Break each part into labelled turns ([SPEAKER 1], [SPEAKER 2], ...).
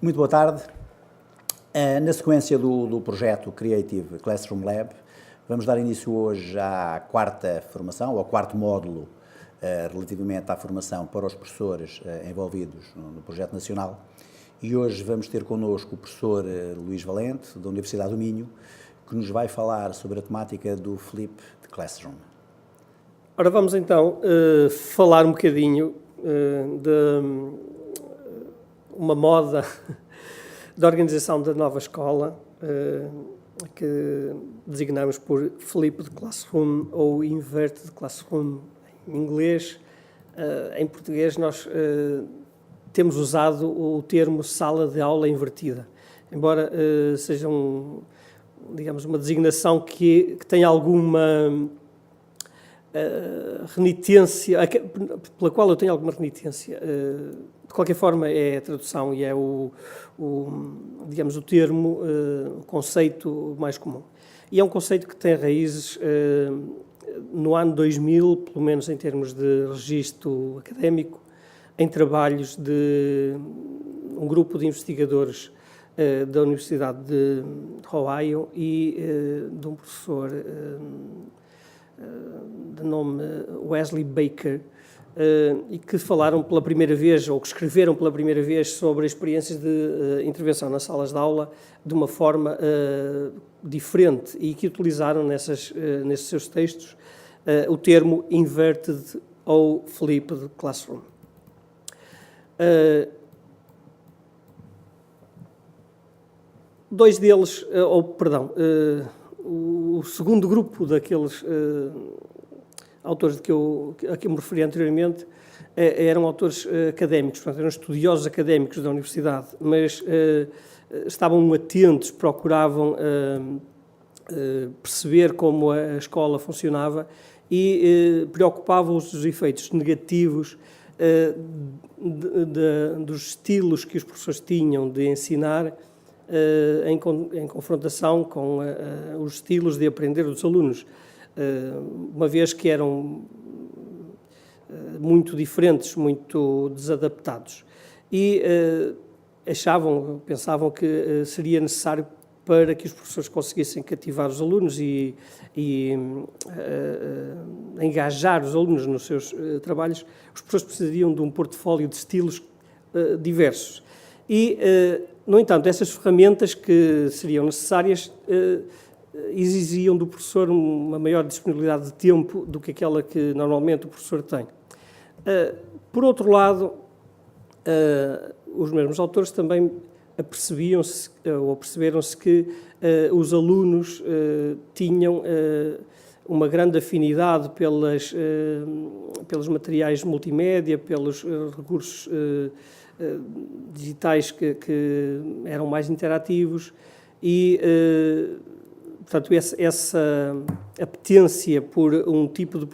[SPEAKER 1] Muito boa tarde. Na sequência do projeto Creative Classroom Lab, vamos dar início hoje à quarta formação, ou ao quarto módulo, relativamente à formação para os professores envolvidos no projeto nacional. E hoje vamos ter connosco o professor Luís Valente, da Universidade do Minho, que nos vai falar sobre a temática do Flipped Classroom.
[SPEAKER 2] Ora, vamos então falar um bocadinho de uma moda da organização da nova escola, que designamos por Flipped Classroom ou Inverted Classroom em inglês. Em português nós temos usado o termo sala de aula invertida, embora seja digamos, uma designação que tem alguma renitência, pela qual eu tenho alguma renitência. De qualquer forma, é a tradução e é digamos, o termo, o conceito mais comum. E é um conceito que tem raízes no ano 2000, pelo menos em termos de registro académico, em trabalhos de um grupo de investigadores da Universidade de Ohio e de um professor de nome Wesley Baker, e que falaram pela primeira vez, ou que escreveram pela primeira vez sobre experiências de intervenção nas salas de aula de uma forma diferente e que utilizaram nesses seus textos o termo inverted ou flipped classroom. Dois deles, o segundo grupo daqueles autores a que eu me referi anteriormente eram autores académicos, portanto, eram estudiosos académicos da universidade, mas estavam atentos, procuravam perceber como a escola funcionava e preocupavam-os dos efeitos negativos dos estilos que os professores tinham de ensinar em confrontação com os estilos de aprender dos alunos, uma vez que eram muito diferentes, muito desadaptados. E pensavam que seria necessário, para que os professores conseguissem cativar os alunos e engajar os alunos nos seus trabalhos, os professores precisariam de um portfólio de estilos diversos. E, no entanto, essas ferramentas que seriam necessárias exigiam do professor uma maior disponibilidade de tempo do que aquela que normalmente o professor tem. Por outro lado, os mesmos autores também perceberam-se que os alunos tinham uma grande afinidade pelos materiais multimédia, pelos recursos digitais que eram mais interativos e, portanto, essa apetência por um tipo de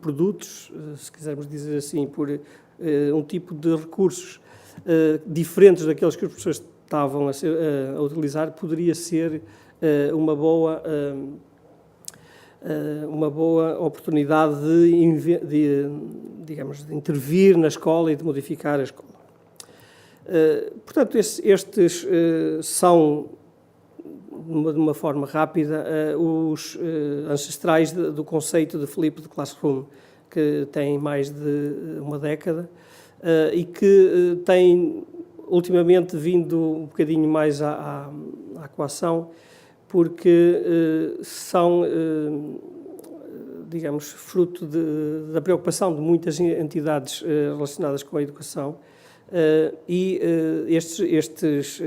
[SPEAKER 2] produtos, se quisermos dizer assim, por um tipo de recursos diferentes daqueles que os professores estavam a utilizar, poderia ser uma boa oportunidade digamos, de intervir na escola e de modificar a escola. Portanto, estes são, de uma forma rápida, os ancestrais do conceito de Flipped Classroom, que tem mais de uma década e que tem ultimamente vindo um bocadinho mais à coação, porque são, digamos, fruto da preocupação de muitas entidades relacionadas com a educação. E estes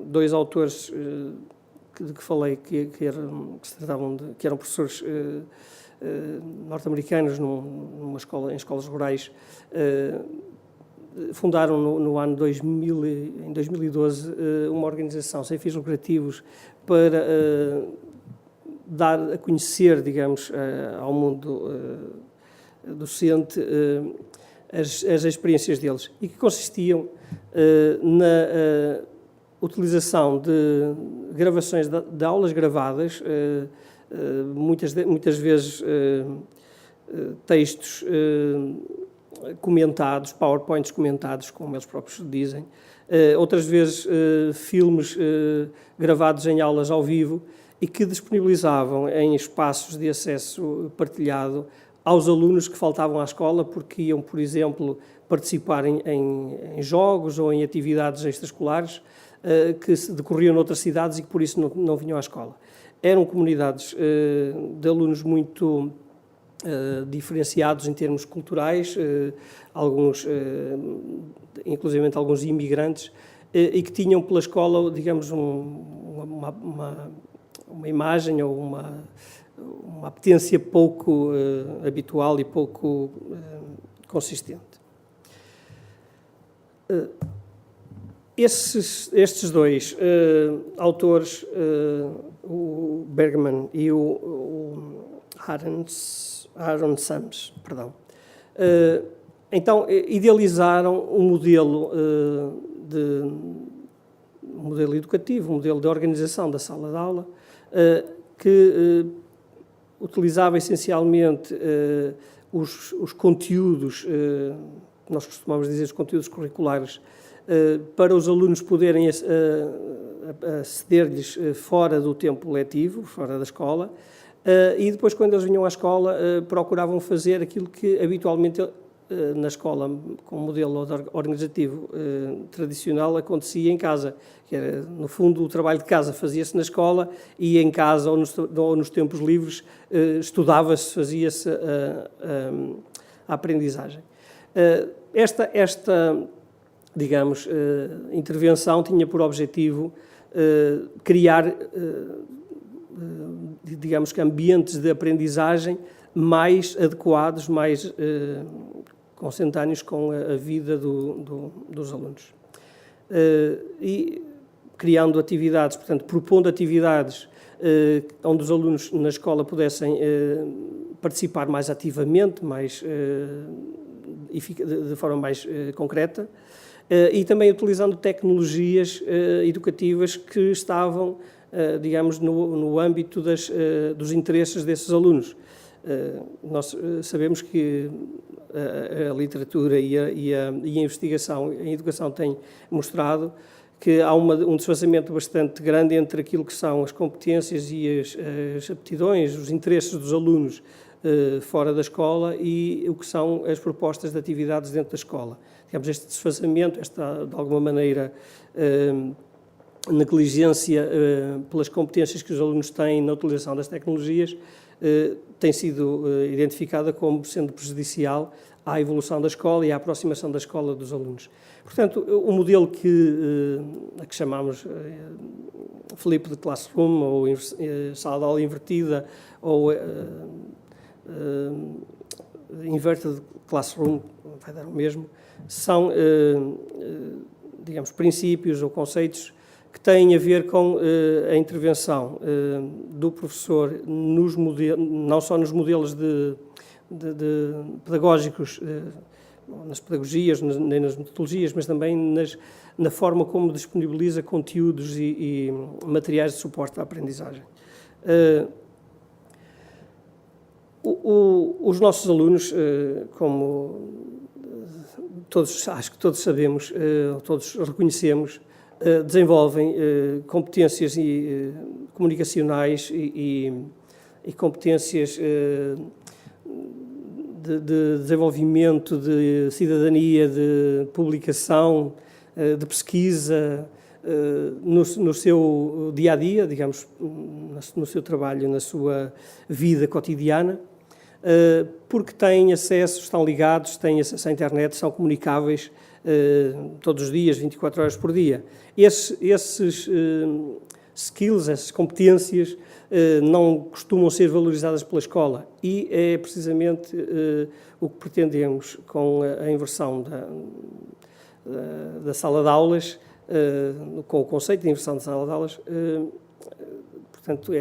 [SPEAKER 2] dois autores de que falei, que eram professores norte-americanos em escolas rurais, fundaram no ano 2000, em 2012, uma organização sem fins lucrativos para dar a conhecer, digamos, ao mundo docente as experiências deles, e que consistiam na utilização de gravações de aulas gravadas, muitas vezes textos comentados, PowerPoints comentados, como eles próprios dizem, outras vezes filmes gravados em aulas ao vivo e que disponibilizavam em espaços de acesso partilhado aos alunos que faltavam à escola porque iam, por exemplo, participar em jogos ou em atividades extraescolares que decorriam noutras cidades e que por isso não vinham à escola. Eram comunidades de alunos muito diferenciados em termos culturais, alguns, inclusive alguns imigrantes, e que tinham pela escola, digamos, uma imagem ou uma apetência pouco habitual e pouco consistente. Estes dois autores, o Bergman e o Aaron Sams, perdão, então idealizaram um modelo educativo, um modelo de organização da sala de aula, que utilizava essencialmente os conteúdos, nós costumamos dizer os conteúdos curriculares, para os alunos poderem aceder-lhes fora do tempo letivo, fora da escola, e depois, quando eles vinham à escola, procuravam fazer aquilo que habitualmente na escola, com o modelo organizativo tradicional, acontecia em casa, que era, no fundo, o trabalho de casa fazia-se na escola e em casa ou nos tempos livres estudava-se, fazia-se a aprendizagem. Esta digamos, intervenção tinha por objetivo criar, digamos que ambientes de aprendizagem mais adequados, mais consentâneos com a vida dos alunos. E criando atividades, portanto, propondo atividades onde os alunos na escola pudessem participar mais ativamente, de forma mais concreta, e também utilizando tecnologias educativas que estavam, digamos, no âmbito dos interesses desses alunos. Nós sabemos que a literatura e a investigação em educação têm mostrado que há um desfazamento bastante grande entre aquilo que são as competências e as aptidões, os interesses dos alunos fora da escola e o que são as propostas de atividades dentro da escola. Digamos, este desfazamento, esta, de alguma maneira, negligência pelas competências que os alunos têm na utilização das tecnologias, tem sido identificada como sendo prejudicial à evolução da escola e à aproximação da escola dos alunos. Portanto, o modelo a que chamamos Flipped Classroom, ou sala de aula invertida, ou Inverted Classroom, vai dar o mesmo, são, digamos, princípios ou conceitos que têm a ver com a intervenção do professor não só nos modelos pedagógicos, nas pedagogias, nem nas metodologias, mas também na forma como disponibiliza conteúdos e materiais de suporte à aprendizagem. Os nossos alunos, como acho que todos sabemos, todos reconhecemos, desenvolvem competências comunicacionais e competências de desenvolvimento, de cidadania, de publicação, de pesquisa, no seu dia-a-dia, digamos, no seu trabalho, na sua vida cotidiana, porque estão ligados, têm acesso à internet, são comunicáveis todos os dias, 24 horas por dia. Esses skills, essas competências, não costumam ser valorizadas pela escola e é precisamente o que pretendemos com a inversão da sala de aulas, com o conceito de inversão da sala de aulas, portanto,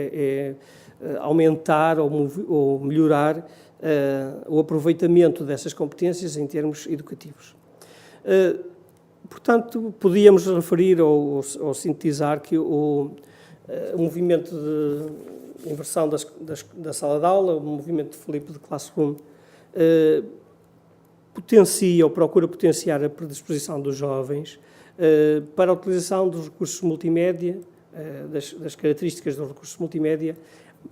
[SPEAKER 2] aumentar ou melhorar o aproveitamento dessas competências em termos educativos. Portanto, podíamos referir ou sintetizar que o movimento de inversão da sala de aula, o movimento de Flipped Classroom, potencia ou procura potenciar a predisposição dos jovens para a utilização dos recursos multimédia, das características dos recursos multimédia,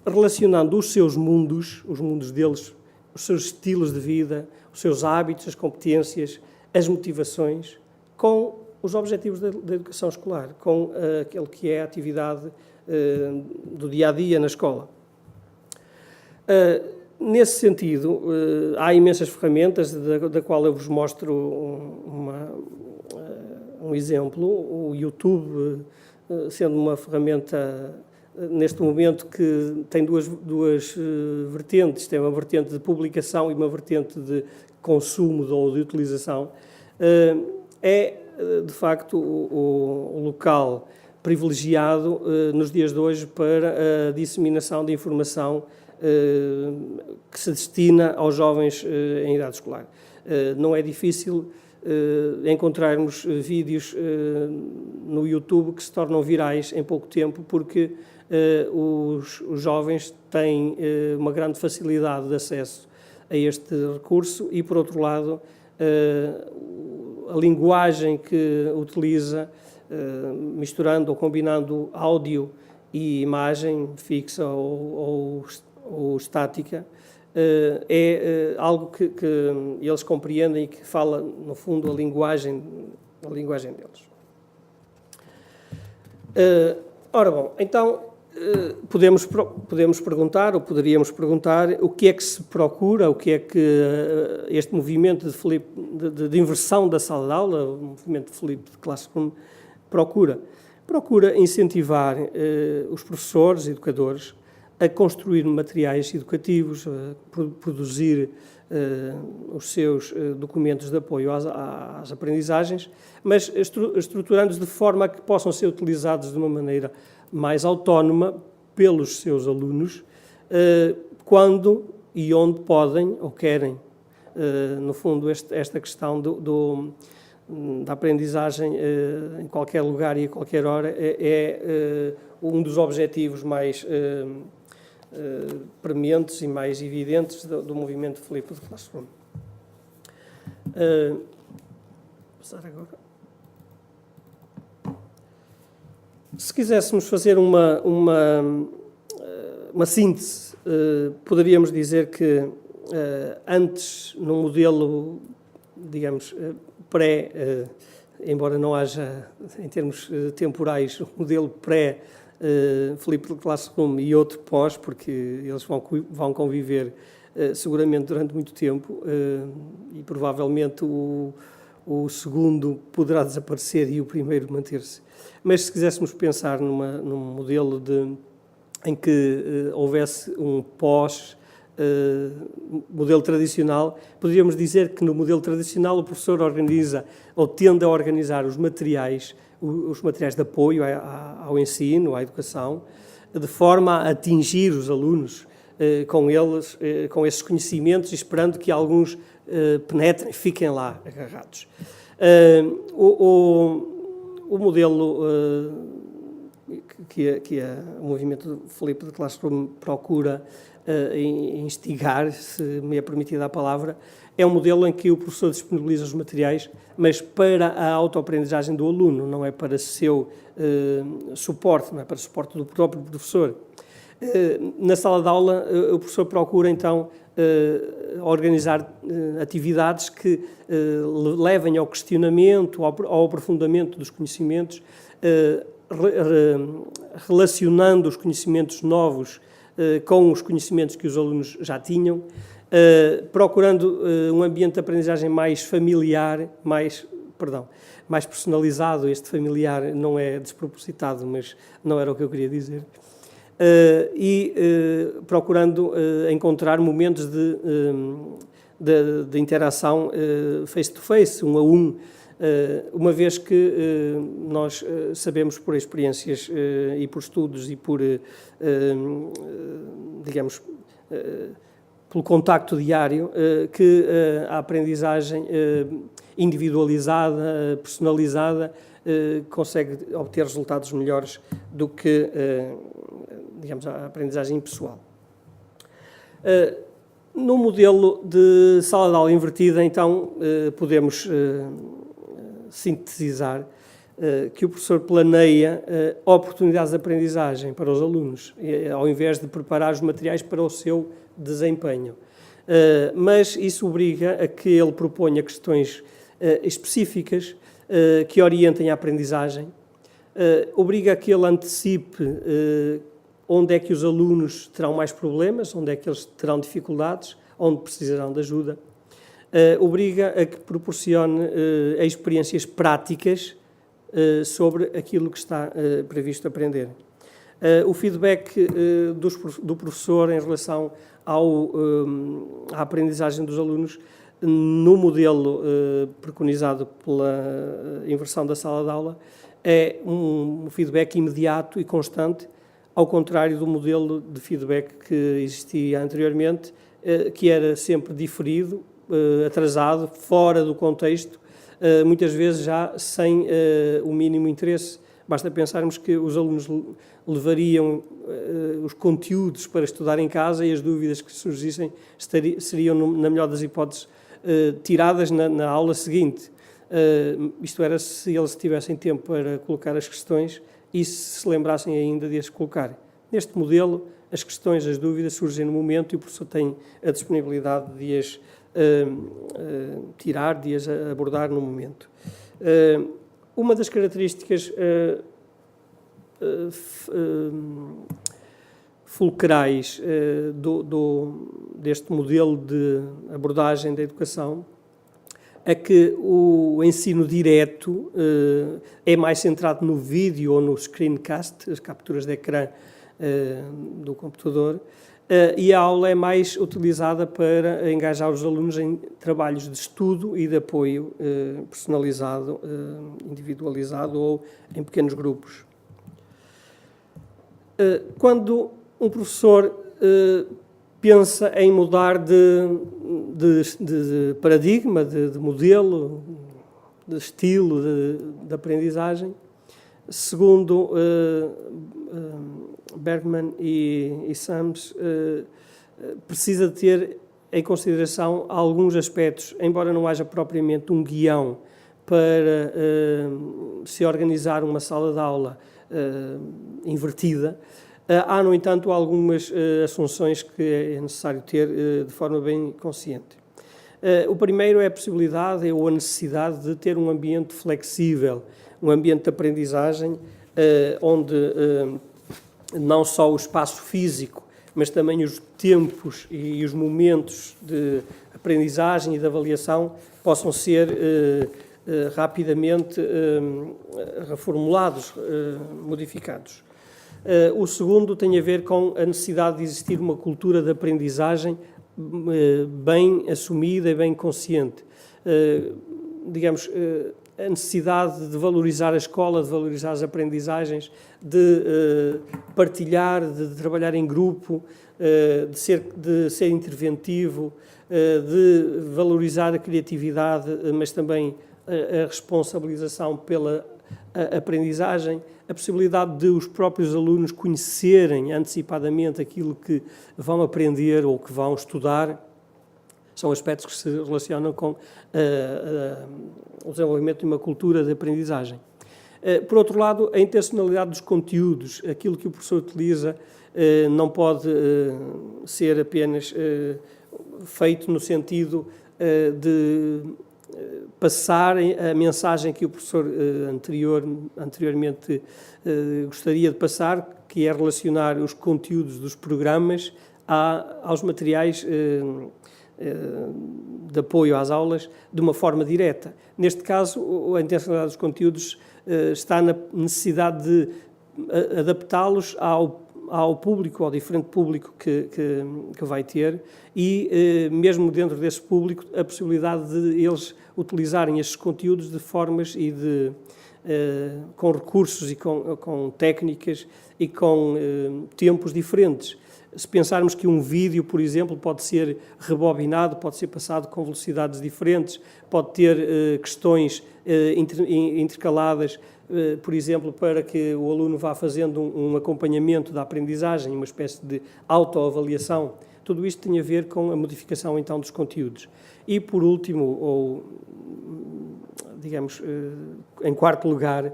[SPEAKER 2] relacionando os seus mundos, os mundos deles, os seus estilos de vida, os seus hábitos, as competências, as motivações, com os objetivos da educação escolar, com aquele que é a atividade do dia-a-dia na escola. Nesse sentido, há imensas ferramentas, da qual eu vos mostro um exemplo. O YouTube, sendo uma ferramenta, neste momento, que tem duas vertentes, tem uma vertente de publicação e uma vertente de consumo ou de utilização, é, de facto, o local privilegiado nos dias de hoje para a disseminação de informação que se destina aos jovens em idade escolar. Não é difícil encontrarmos vídeos no YouTube que se tornam virais em pouco tempo, porque os jovens têm uma grande facilidade de acesso a este recurso e, por outro lado, a linguagem que utiliza, misturando ou combinando áudio e imagem fixa ou estática, é algo que eles compreendem e que fala, no fundo, a linguagem deles. Ora bom, então podemos perguntar, ou poderíamos perguntar, o que é que se procura, o que é que este movimento de inversão da sala de aula, o movimento de Flipped Classroom, procura? Procura incentivar os professores, educadores, a construir materiais educativos, a produzir os seus documentos de apoio às aprendizagens, mas estruturando-os de forma a que possam ser utilizados de uma maneira mais autónoma pelos seus alunos, quando e onde podem ou querem. No fundo, esta questão da aprendizagem em qualquer lugar e a qualquer hora é um dos objetivos mais prementes e mais evidentes do movimento Flipped Classroom. Passar agora. Se quiséssemos fazer uma síntese, poderíamos dizer que antes, num modelo, digamos, embora não haja, em termos temporais, um modelo Flipped Classroom e outro pós, porque eles vão conviver seguramente durante muito tempo e provavelmente o segundo poderá desaparecer e o primeiro manter-se. Mas se quiséssemos pensar num modelo em que houvesse um modelo tradicional, poderíamos dizer que no modelo tradicional o professor organiza ou tende a organizar os materiais de apoio ao ensino, à educação, de forma a atingir os alunos com esses conhecimentos, esperando que alguns penetrem, fiquem lá agarrados. O modelo que o movimento Flipped Classroom procura instigar, se me é permitida a palavra, é um modelo em que o professor disponibiliza os materiais, mas para a autoaprendizagem do aluno, não é para seu suporte, não é para o suporte do próprio professor. Na sala de aula, o professor procura, então, organizar atividades que levem ao questionamento, ao aprofundamento dos conhecimentos, relacionando os conhecimentos novos com os conhecimentos que os alunos já tinham, procurando um ambiente de aprendizagem mais familiar, mais personalizado. Este familiar não é despropositado, mas não era o que eu queria dizer. Procurando encontrar momentos de interação face-to-face, um a um, uma vez que nós sabemos por experiências e por estudos e por, digamos, pelo contacto diário, que a aprendizagem individualizada, personalizada, consegue obter resultados melhores do que, digamos, a aprendizagem impessoal. No modelo de sala de aula invertida, então, podemos sintetizar que o professor planeia oportunidades de aprendizagem para os alunos, ao invés de preparar os materiais para o seu desempenho. Mas isso obriga a que ele proponha questões específicas que orientem a aprendizagem, obriga a que ele antecipe onde é que os alunos terão mais problemas, onde é que eles terão dificuldades, onde precisarão de ajuda, obriga a que proporcione experiências práticas sobre aquilo que está previsto aprender. O feedback do professor em relação à aprendizagem dos alunos no modelo preconizado pela inversão da sala de aula é um feedback imediato e constante, ao contrário do modelo de feedback que existia anteriormente, que era sempre diferido, atrasado, fora do contexto, muitas vezes já sem o mínimo interesse. Basta pensarmos que os alunos levariam os conteúdos para estudar em casa e as dúvidas que surgissem seriam, na melhor das hipóteses, tiradas na aula seguinte. Isto era se eles tivessem tempo para colocar as questões e se lembrassem ainda de as colocar. Neste modelo, as questões, as dúvidas surgem no momento e o professor tem a disponibilidade de as tirar, de as abordar no momento. Uma das características fulcrais deste modelo de abordagem da educação é que o ensino direto é mais centrado no vídeo ou no screencast, as capturas de ecrã do computador, e a aula é mais utilizada para engajar os alunos em trabalhos de estudo e de apoio personalizado, individualizado ou em pequenos grupos. Quando um professor pensa em mudar de paradigma, de modelo, de estilo de aprendizagem, segundo Bergman e Sams, precisa de ter em consideração alguns aspectos, embora não haja propriamente um guião para se organizar uma sala de aula invertida. Há, no entanto, algumas assunções que é necessário ter de forma bem consciente. O primeiro é a possibilidade ou a necessidade de ter um ambiente flexível, um ambiente de aprendizagem onde não só o espaço físico, mas também os tempos e os momentos de aprendizagem e de avaliação possam ser rapidamente reformulados, modificados. O segundo tem a ver com a necessidade de existir uma cultura de aprendizagem bem assumida e bem consciente. Digamos, a necessidade de valorizar a escola, de valorizar as aprendizagens, de partilhar, de trabalhar em grupo, de ser interventivo, de valorizar a criatividade, mas também a responsabilização pela aprendizagem, a possibilidade de os próprios alunos conhecerem antecipadamente aquilo que vão aprender ou que vão estudar, são aspectos que se relacionam com o desenvolvimento de uma cultura de aprendizagem. Por outro lado, a intencionalidade dos conteúdos, aquilo que o professor utiliza, não pode ser apenas feito no sentido de passar a mensagem que o professor anteriormente gostaria de passar, que é relacionar os conteúdos dos programas aos materiais de apoio às aulas de uma forma direta. Neste caso, a intencionalidade dos conteúdos está na necessidade de adaptá-los ao público, ao diferente público que vai ter e, mesmo dentro desse público, a possibilidade de eles utilizarem estes conteúdos de formas e com recursos e com técnicas e com tempos diferentes. Se pensarmos que um vídeo, por exemplo, pode ser rebobinado, pode ser passado com velocidades diferentes, pode ter questões intercaladas, por exemplo, para que o aluno vá fazendo um acompanhamento da aprendizagem, uma espécie de autoavaliação. Tudo isto tem a ver com a modificação, então, dos conteúdos. E, por último, ou digamos, em quarto lugar,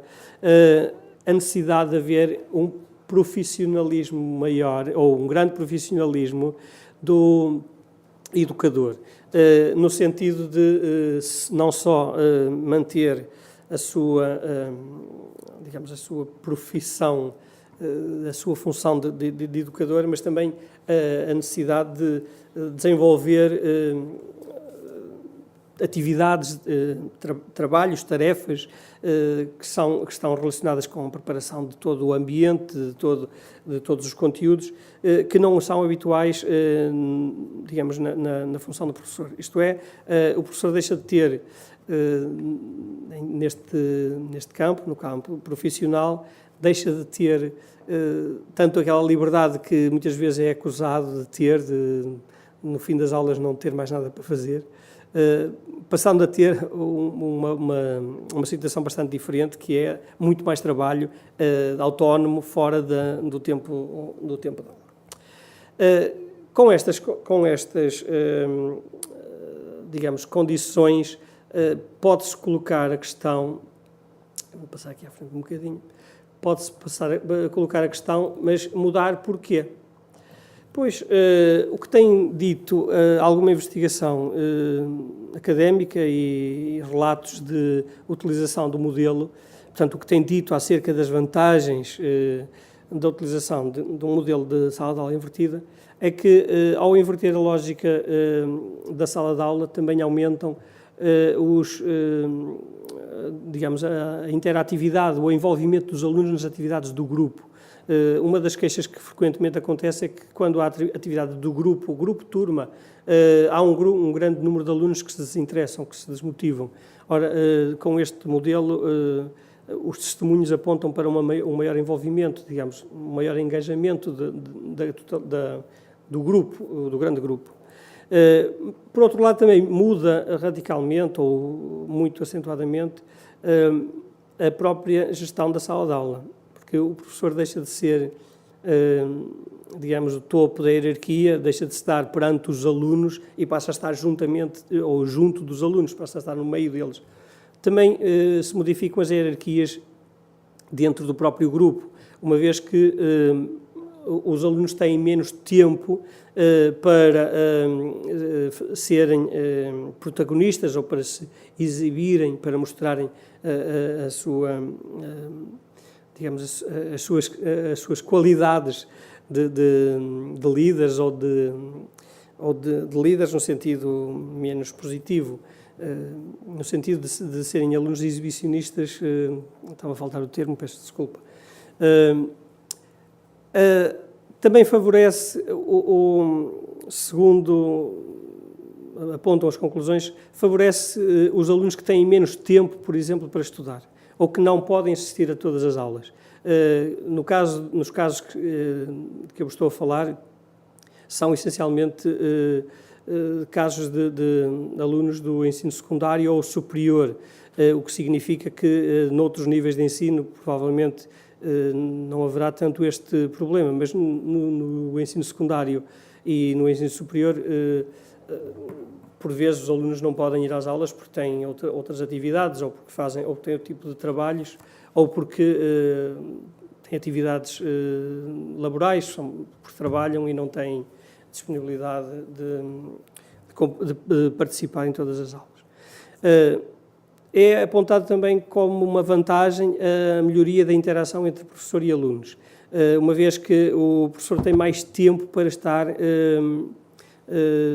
[SPEAKER 2] a necessidade de haver um profissionalismo maior, ou um grande profissionalismo do educador, no sentido de não só manter a sua, digamos, a sua profissão, a sua função de educador, mas também a necessidade de desenvolver atividades, trabalhos, tarefas que estão relacionadas com a preparação de todo o ambiente, de todos os conteúdos, que não são habituais, digamos, na função do professor. Isto é, o professor deixa de ter, neste campo, no campo profissional, deixa de ter tanto aquela liberdade que muitas vezes é acusado de ter, no fim das aulas não ter mais nada para fazer, passando a ter uma situação bastante diferente, que é muito mais trabalho autónomo fora do tempo de aula. Com estas digamos, condições, pode-se colocar a questão, vou passar aqui à frente um bocadinho, pode-se colocar a questão, mas mudar porquê? Pois, o que tem dito alguma investigação académica e relatos de utilização do modelo, portanto, o que tem dito acerca das vantagens da utilização de um modelo de sala de aula invertida, é que, ao inverter a lógica da sala de aula, também aumentam digamos, a interatividade, o envolvimento dos alunos nas atividades do grupo. Uma das queixas que frequentemente acontece é que, quando há atividade do grupo, o grupo-turma, há um grande número de alunos que se desinteressam, que se desmotivam. Ora, com este modelo, os testemunhos apontam para um maior envolvimento, digamos, um maior engajamento do grupo, do grande grupo. Por outro lado, também muda radicalmente, ou muito acentuadamente, a própria gestão da sala de aula, porque o professor deixa de ser, digamos, o topo da hierarquia, deixa de estar perante os alunos e passa a estar juntamente, ou junto dos alunos, passa a estar no meio deles. Também se modificam as hierarquias dentro do próprio grupo, uma vez que os alunos têm menos tempo para serem protagonistas ou para se exibirem, para mostrarem a sua, digamos, as suas qualidades de líderes ou de líderes no sentido menos positivo, no sentido de serem alunos exibicionistas. Estava a faltar o termo, peço desculpa. Também favorece, segundo apontam as conclusões, favorece os alunos que têm menos tempo, por exemplo, para estudar, ou que não podem assistir a todas as aulas. Nos casos que eu estou a falar, são essencialmente casos de alunos do ensino secundário ou superior, o que significa que noutros níveis de ensino, provavelmente, não haverá tanto este problema, mas no ensino secundário e no ensino superior, por vezes os alunos não podem ir às aulas porque têm outras atividades, ou porque ou têm outro tipo de trabalhos, ou porque têm atividades laborais, porque trabalham e não têm disponibilidade de participar em todas as aulas. É apontado também como uma vantagem a melhoria da interação entre professor e alunos, uma vez que o professor tem mais tempo para estar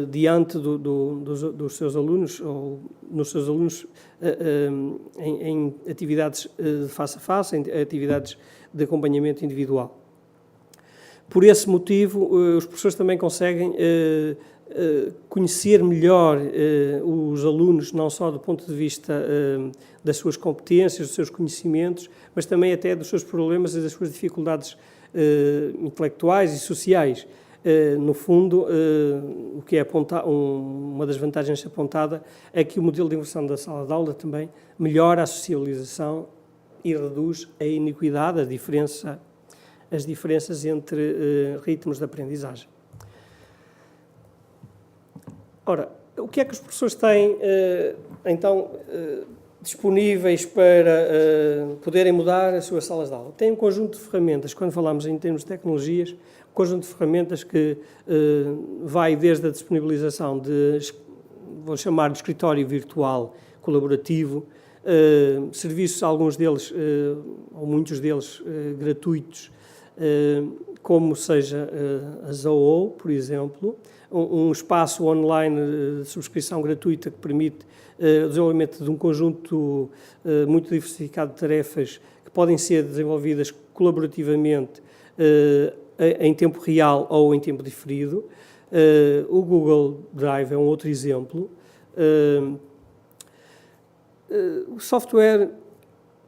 [SPEAKER 2] diante dos seus alunos, ou nos seus alunos, em atividades de face a face, em atividades de acompanhamento individual. Por esse motivo, os professores também conseguem conhecer melhor os alunos, não só do ponto de vista das suas competências, dos seus conhecimentos, mas também até dos seus problemas e das suas dificuldades intelectuais e sociais. No fundo, o que é uma das vantagens apontada é que o modelo de inversão da sala de aula também melhora a socialização e reduz a iniquidade, as diferenças entre ritmos de aprendizagem. Ora, o que é que os professores têm, então, disponíveis para poderem mudar as suas salas de aula. Tem um conjunto de ferramentas, quando falamos em termos de tecnologias, um conjunto de ferramentas que vai desde a disponibilização de, vou chamar de escritório virtual colaborativo, serviços, alguns deles, ou muitos deles, gratuitos, como seja a Zoho, por exemplo, um espaço online de subscrição gratuita que permite o desenvolvimento de um conjunto muito diversificado de tarefas que podem ser desenvolvidas colaborativamente em tempo real ou em tempo diferido. O Google Drive é um outro exemplo. O software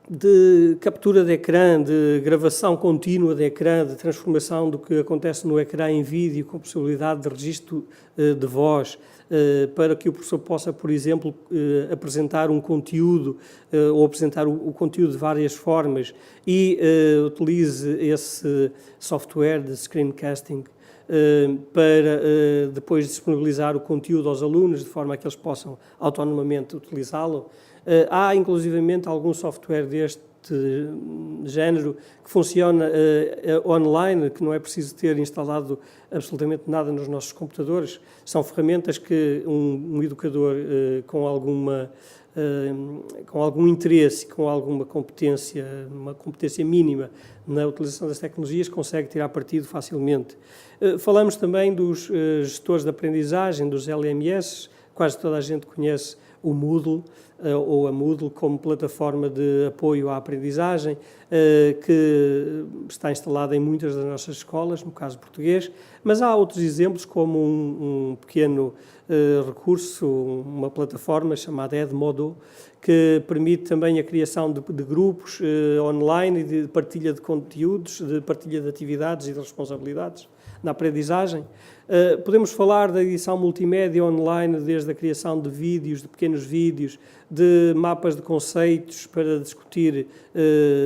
[SPEAKER 2] de captura de ecrã, de gravação contínua de ecrã, de transformação do que acontece no ecrã em vídeo, com possibilidade de registro de voz, para que o professor possa, por exemplo, apresentar um conteúdo ou apresentar o conteúdo de várias formas e utilize esse software de screencasting para depois disponibilizar o conteúdo aos alunos, de forma a que eles possam autonomamente utilizá-lo. Há, inclusivamente, algum software deste género que funciona online, que não é preciso ter instalado absolutamente nada nos nossos computadores. São ferramentas que um educador com algum interesse, com alguma competência, uma competência mínima na utilização das tecnologias, consegue tirar partido facilmente. Falamos também dos gestores de aprendizagem, dos LMS, quase toda a gente conhece o Moodle, ou a Moodle, como plataforma de apoio à aprendizagem, que está instalada em muitas das nossas escolas, no caso português, mas há outros exemplos, como um pequeno recurso, uma plataforma chamada Edmodo, que permite também a criação de grupos online, de partilha de conteúdos, de partilha de atividades e de responsabilidades na aprendizagem. Podemos falar da edição multimédia online, desde a criação de vídeos, de pequenos vídeos, de mapas de conceitos para discutir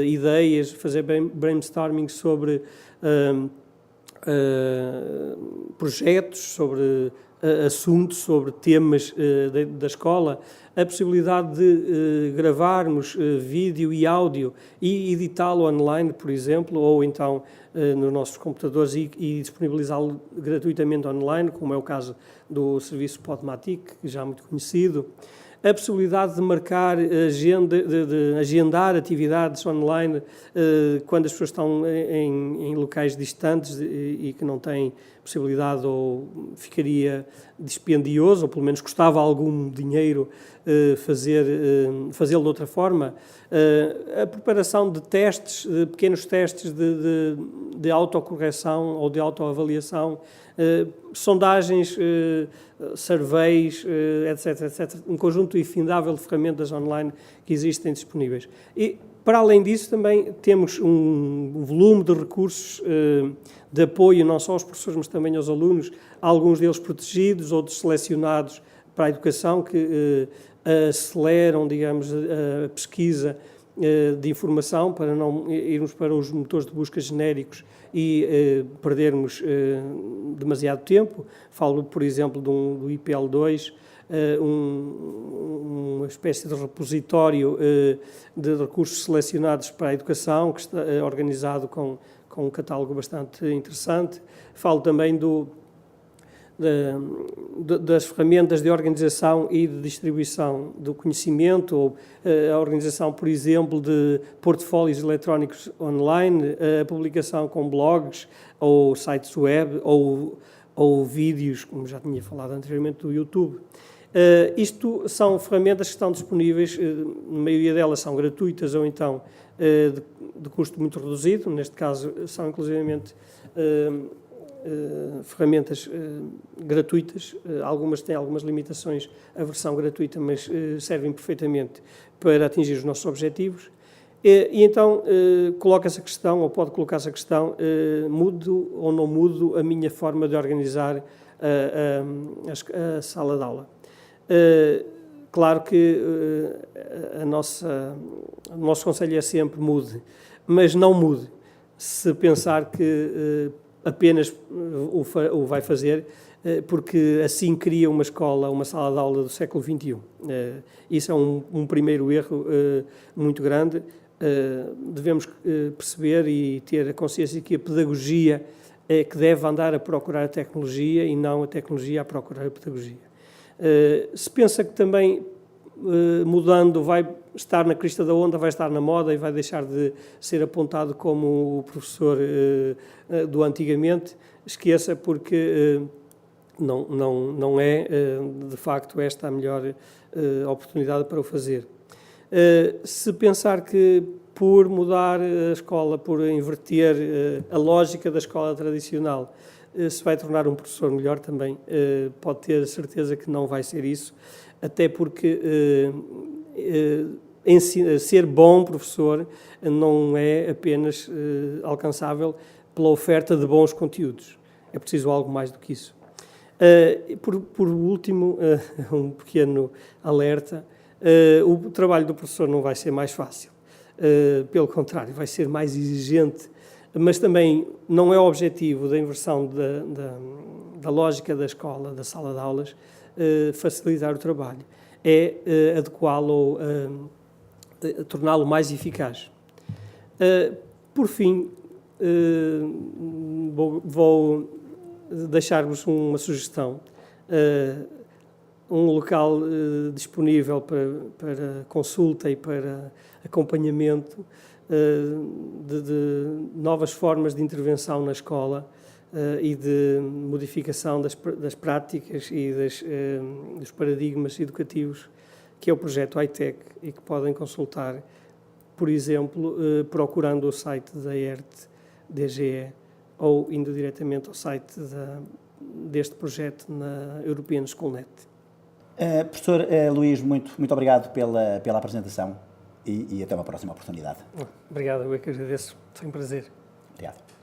[SPEAKER 2] ideias, fazer brainstorming sobre projetos, sobre assuntos, sobre temas da escola, a possibilidade de gravarmos vídeo e áudio e editá-lo online, por exemplo, ou então nos nossos computadores e disponibilizá-lo gratuitamente online, como é o caso do serviço Podomatic, já muito conhecido. A possibilidade de marcar de agendar atividades online quando as pessoas estão em locais distantes e que não têm possibilidade, ou ficaria dispendioso, ou pelo menos custava algum dinheiro fazê-lo de outra forma. A preparação de testes, de pequenos testes de autocorreção ou de autoavaliação, sondagens, surveys, etc., etc. Um conjunto infindável de ferramentas online que existem disponíveis. E, para além disso, também temos um volume de recursos de apoio, não só aos professores, mas também aos alunos, alguns deles protegidos, outros selecionados para a educação, que aceleram, digamos, a pesquisa de informação, para não irmos para os motores de busca genéricos e perdermos demasiado tempo. Falo, por exemplo, do IPL2, uma espécie de repositório de recursos selecionados para a educação, que está organizado com um catálogo bastante interessante. Falo também das ferramentas de organização e de distribuição do conhecimento, ou a organização, por exemplo, de portfólios eletrónicos online, a publicação com blogs ou sites web ou vídeos, como já tinha falado anteriormente, do YouTube. Isto são ferramentas que estão disponíveis, a maioria delas são gratuitas ou então de custo muito reduzido, neste caso são inclusivamente ferramentas gratuitas, algumas têm algumas limitações, a versão gratuita, mas servem perfeitamente para atingir os nossos objetivos. E então coloca-se a questão, ou pode colocar-se a questão, mudo ou não mudo a minha forma de organizar a sala de aula. Claro que o nosso conselho é sempre mude, mas não mude. Se pensar que apenas o vai fazer, porque assim cria uma escola, uma sala de aula do século XXI. Isso é um primeiro erro muito grande. Devemos perceber e ter a consciência que a pedagogia é que deve andar a procurar a tecnologia e não a tecnologia a procurar a pedagogia. Se pensa que também mudando vai estar na crista da onda, vai estar na moda e vai deixar de ser apontado como o professor do antigamente, esqueça, porque não é de facto esta a melhor oportunidade para o fazer. Se pensar que por mudar a escola, por inverter a lógica da escola tradicional, se vai tornar um professor melhor também, pode ter certeza que não vai ser isso, até porque ser bom professor não é apenas alcançável pela oferta de bons conteúdos, é preciso algo mais do que isso. Por último, um pequeno alerta, o trabalho do professor não vai ser mais fácil, pelo contrário, vai ser mais exigente, mas também não é o objetivo da inversão da lógica da escola, da sala de aulas, facilitar o trabalho, é adequá-lo, torná-lo mais eficaz. Por fim, vou deixar-vos uma sugestão, um local disponível para consulta e para acompanhamento de novas formas de intervenção na escola e de modificação das práticas e dos paradigmas educativos, que é o projeto iTech, e que podem consultar, por exemplo, procurando o site da ERT-DGE ou indo diretamente ao site deste projeto na European Schoolnet.
[SPEAKER 1] Professor Luís, muito obrigado pela apresentação e até uma próxima oportunidade.
[SPEAKER 2] Obrigado, eu é que agradeço. Foi um prazer.
[SPEAKER 1] Obrigado.